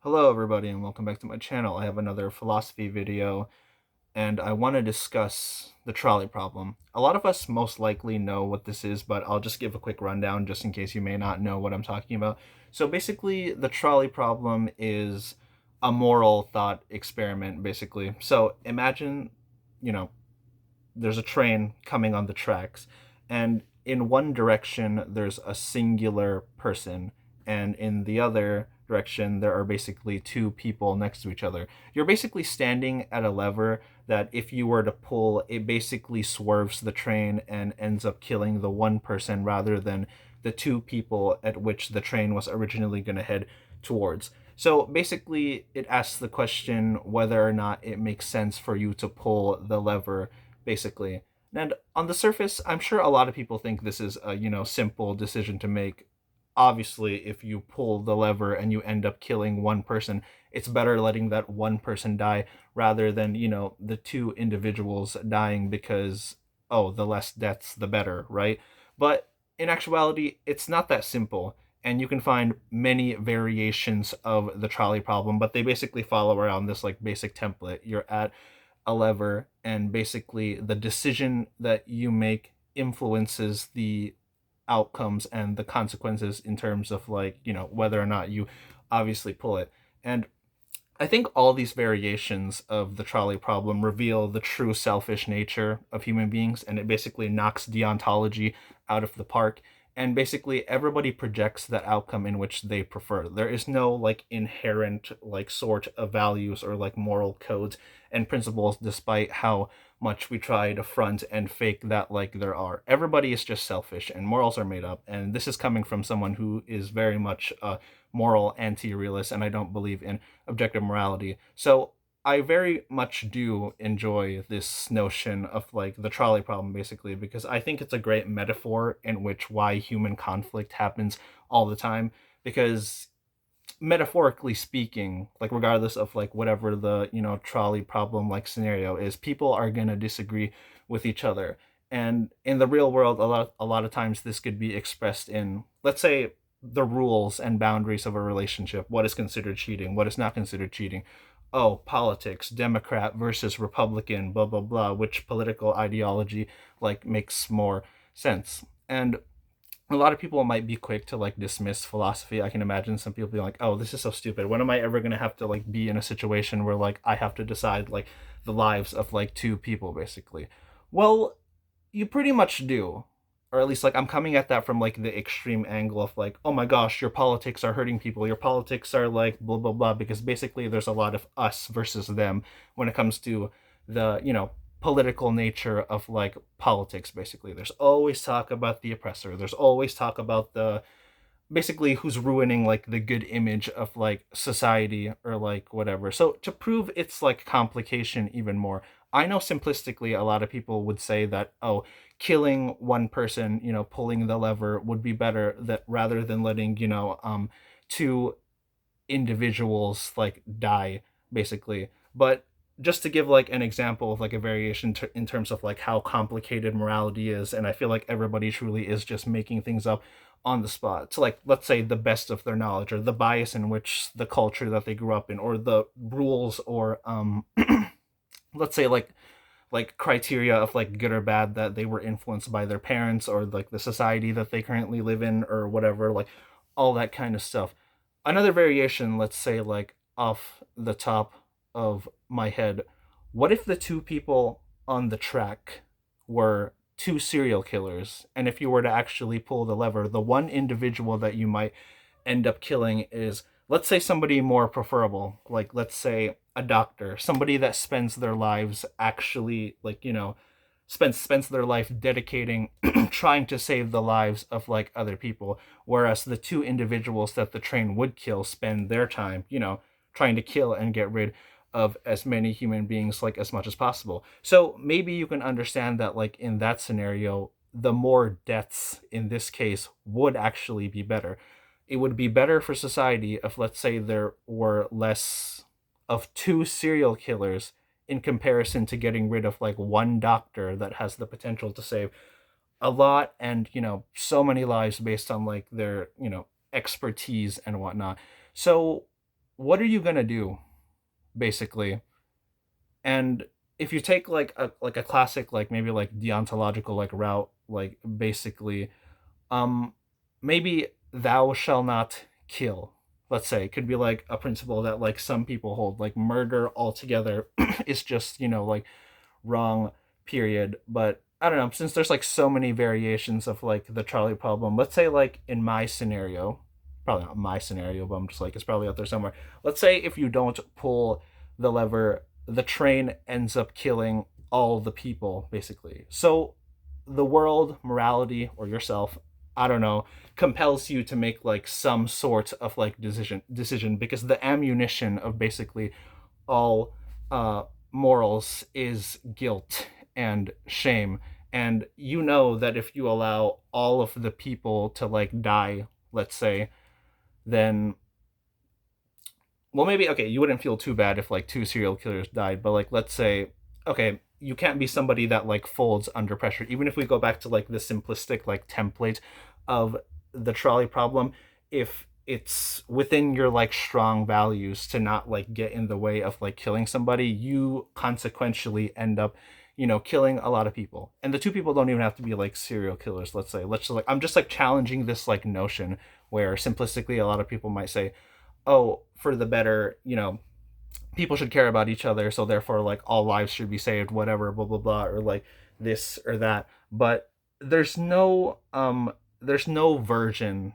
Hello everybody and welcome back to my channel. I have another philosophy video and I want to discuss the trolley problem. A lot of us most likely know what this is, but I'll just give a quick rundown just in case you may not know what I'm talking about. So basically the trolley problem is a moral thought experiment basically. So imagine, you know, there's a train coming on the tracks, and in one direction there's a singular person, and in the other direction there are basically two people next to each other. You're basically standing at a lever that if you were to pull, it basically swerves the train and ends up killing the one person rather than the two people at which the train was originally going to head towards. So basically, it asks the question whether or not it makes sense for you to pull the lever, basically. And on the surface, I'm sure a lot of people think this is a, simple decision to make. Obviously, if you pull the lever and you end up killing one person, it's better letting that one person die rather than, the two individuals dying because, oh, the less deaths, the better, right? But in actuality, it's not that simple. And you can find many variations of the trolley problem, but they basically follow around this like basic template. You're at a lever, and basically the decision that you make influences the outcomes and the consequences in terms of like, whether or not you obviously pull it. And I think all these variations of the trolley problem reveal the true selfish nature of human beings, and it basically knocks deontology out of the park. And basically, everybody projects that outcome in which they prefer. There is no like inherent like sort of values or like moral codes and principles, despite how much we try to front and fake that like there are. Everybody is just selfish, and morals are made up. And this is coming from someone who is very much a moral anti-realist, and I don't believe in objective morality. So I very much do enjoy this notion of like the trolley problem basically, because I think it's a great metaphor in which why human conflict happens all the time. Because metaphorically speaking, like regardless of like whatever the, trolley problem like scenario is, people are going to disagree with each other. And in the real world, a lot of times this could be expressed in, let's say, the rules and boundaries of a relationship. What is considered cheating, what is not considered cheating. Oh, politics, Democrat versus Republican, blah blah blah, which political ideology like makes more sense. And a lot of people might be quick to like dismiss philosophy. I can imagine some people being like, "Oh, this is so stupid. When am I ever going to have to like be in a situation where like I have to decide like the lives of like two people basically?" Well, you pretty much do. Or at least like I'm coming at that from like the extreme angle of like, "Oh my gosh, your politics are hurting people. Your politics are like blah blah blah," because basically there's a lot of us versus them when it comes to the, political nature of like politics. Basically there's always talk about the oppressor, there's always talk about the basically who's ruining like the good image of like society or like whatever. So to prove its like complication even more, I know simplistically a lot of people would say that, oh, killing one person, pulling the lever would be better, that rather than letting, two individuals like die basically. But just to give like an example of like a variation in terms of like how complicated morality is, and I feel like everybody truly is just making things up on the spot to like, let's say, the best of their knowledge, or the bias in which the culture that they grew up in, or the rules, or let's say like criteria of like good or bad that they were influenced by their parents, or like the society that they currently live in, or whatever, like all that kind of stuff. Another variation, let's say, like off the top of my head, what if the two people on the track were two serial killers, and if you were to actually pull the lever, the one individual that you might end up killing is, let's say, somebody more preferable, like let's say a doctor, somebody that spends their lives actually like, spends their life dedicating trying to save the lives of like other people, whereas the two individuals that the train would kill spend their time, trying to kill and get rid of as many human beings like as much as possible. So maybe you can understand that like in that scenario, the more deaths in this case would actually be better. It would be better for society if, let's say, there were less of two serial killers in comparison to getting rid of like one doctor that has the potential to save a lot, and so many lives based on like their expertise and whatnot. So what are you gonna do basically? And if you take like a classic like maybe like deontological like route, like basically maybe thou shall not kill, let's say, could be like a principle that like some people hold, like murder altogether is just, like wrong, period. But I don't know, since there's like so many variations of like the trolley problem, let's say like in my scenario, probably not my scenario, but I'm just like it's probably out there somewhere. Let's say if you don't pull the lever, the train ends up killing all the people basically. So the world, morality, or yourself, I don't know, compels you to make like some sort of like decision because the ammunition of basically all morals is guilt and shame. And you know that if you allow all of the people to like die, let's say, then, well, maybe, okay, you wouldn't feel too bad if like two serial killers died, but like, let's say, okay, you can't be somebody that like folds under pressure. Even if we go back to like the simplistic like template of the trolley problem, if it's within your like strong values to not like get in the way of like killing somebody, you consequentially end up, killing a lot of people. And the two people don't even have to be like serial killers, let's say. Let's just like, I'm just like challenging this like notion where simplistically a lot of people might say, oh, for the better, people should care about each other, so therefore like all lives should be saved, whatever, blah blah blah, or like this or that. But there's no version,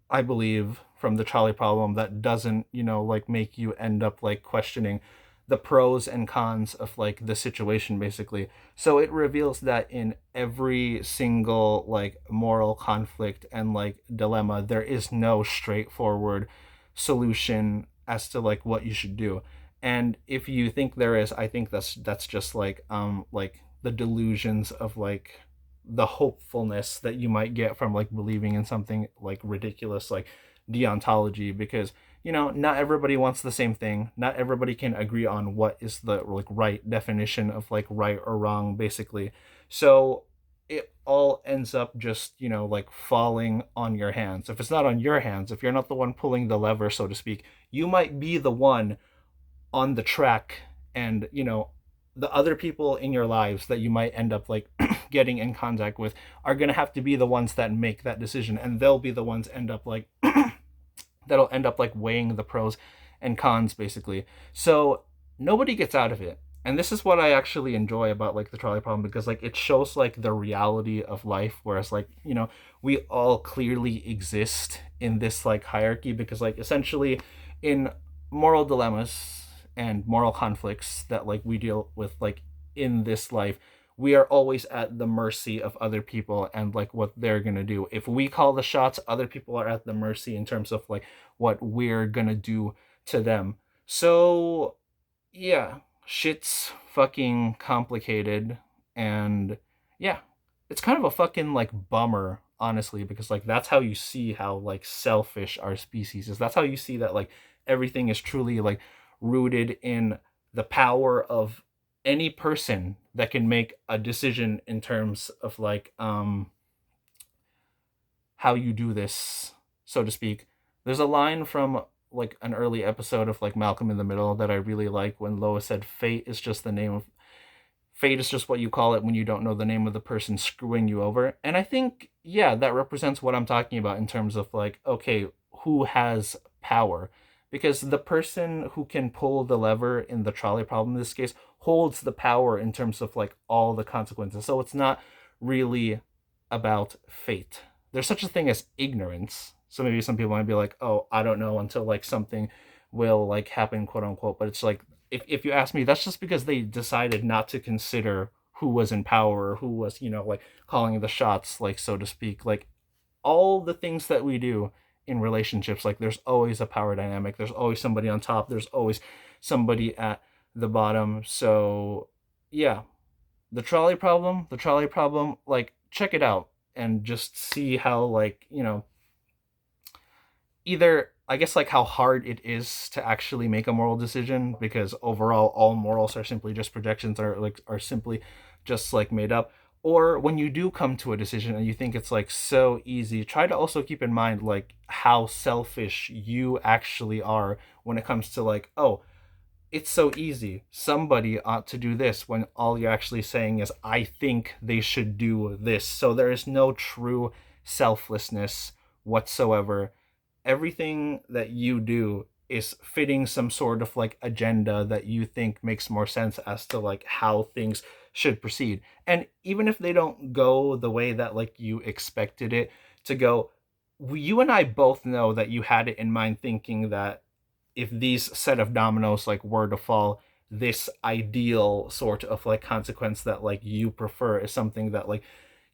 I believe, from the trolley problem that doesn't, like make you end up like questioning the pros and cons of like the situation basically. So it reveals that in every single like moral conflict and like dilemma, there is no straightforward solution as to like what you should do. And if you think there is, I think that's just like the delusions of like the hopefulness that you might get from like believing in something like ridiculous like deontology, because not everybody wants the same thing, not everybody can agree on what is the like right definition of like right or wrong basically. So it all ends up just like falling on your hands. If it's not on your hands, if you're not the one pulling the lever, so to speak, you might be the one on the track. And the other people in your lives that you might end up like getting in contact with are going to have to be the ones that make that decision, and they'll be the ones end up like that'll end up like weighing the pros and cons basically. So nobody gets out of it. And this is what I actually enjoy about like the trolley problem, because like it shows like the reality of life, whereas like we all clearly exist in this like hierarchy, because like essentially in moral dilemmas and moral conflicts that like we deal with like in this life, we are always at the mercy of other people and like what they're gonna do. If we call the shots, other people are at the mercy in terms of like what we're gonna do to them. So yeah, shit's fucking complicated. And yeah, it's kind of a fucking like bummer, honestly, because like that's how you see how like selfish our species is. That's how you see that like everything is truly like rooted in the power of any person that can make a decision in terms of like how you do this, so to speak. There's a line from like an early episode of like Malcolm in the Middle that I really like, when Lois said, fate is just what you call it when you don't know the name of the person screwing you over. And I think, yeah, that represents what I'm talking about in terms of like, okay, who has power? Because the person who can pull the lever in the trolley problem in this case holds the power in terms of like all the consequences. So it's not really about fate. There's such a thing as ignorance. So maybe some people might be like, oh, I don't know until like something will like happen, quote unquote. But it's like, if you ask me, that's just because they decided not to consider who was in power or who was, like calling the shots, like so to speak. Like all the things that we do in relationships, like there's always a power dynamic. There's always somebody on top. There's always somebody at the bottom. So yeah, the trolley problem, like check it out and just see how like, either I guess like how hard it is to actually make a moral decision, because overall all morals are simply just projections, are simply just like made up, Or when you do come to a decision and you think it's like so easy, try to also keep in mind like how selfish you actually are when it comes to like, oh, it's so easy. Somebody ought to do this, when all you're actually saying is, I think they should do this. So there is no true selflessness whatsoever. Everything that you do is fitting some sort of like agenda that you think makes more sense as to like how things should proceed. And even if they don't go the way that like you expected it to go, you and I both know that you had it in mind thinking that if these set of dominoes like were to fall, this ideal sort of like consequence that like you prefer is something that like,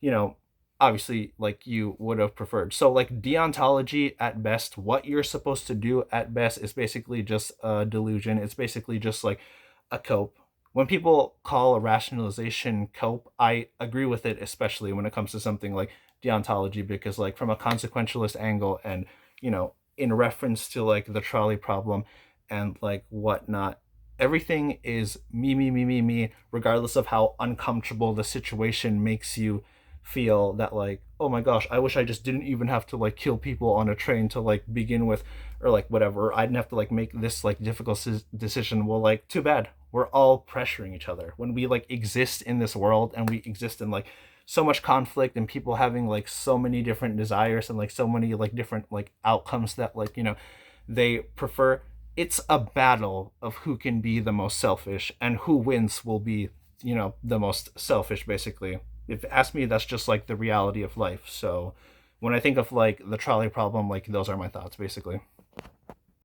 you know, obviously like you would have preferred. So like deontology at best, what you're supposed to do at best is basically just a delusion. It's basically just like a cope. When people call a rationalization cope, I agree with it, especially when it comes to something like deontology, because like from a consequentialist angle and, you know, in reference to like the trolley problem and like whatnot, everything is me, me, me, me, me, regardless of how uncomfortable the situation makes you feel. That like, oh my gosh, I wish I just didn't even have to like kill people on a train to like begin with, or like whatever. I didn't have to like make this like difficult decision. Well, like, too bad. We're all pressuring each other when we like exist in this world, and we exist in like so much conflict and people having like so many different desires and like so many like different like outcomes that like, you know, they prefer. It's a battle of who can be the most selfish, and who wins will be, you know, the most selfish, basically. If you ask me, that's just like the reality of life. So when I think of like the trolley problem, like those are my thoughts basically.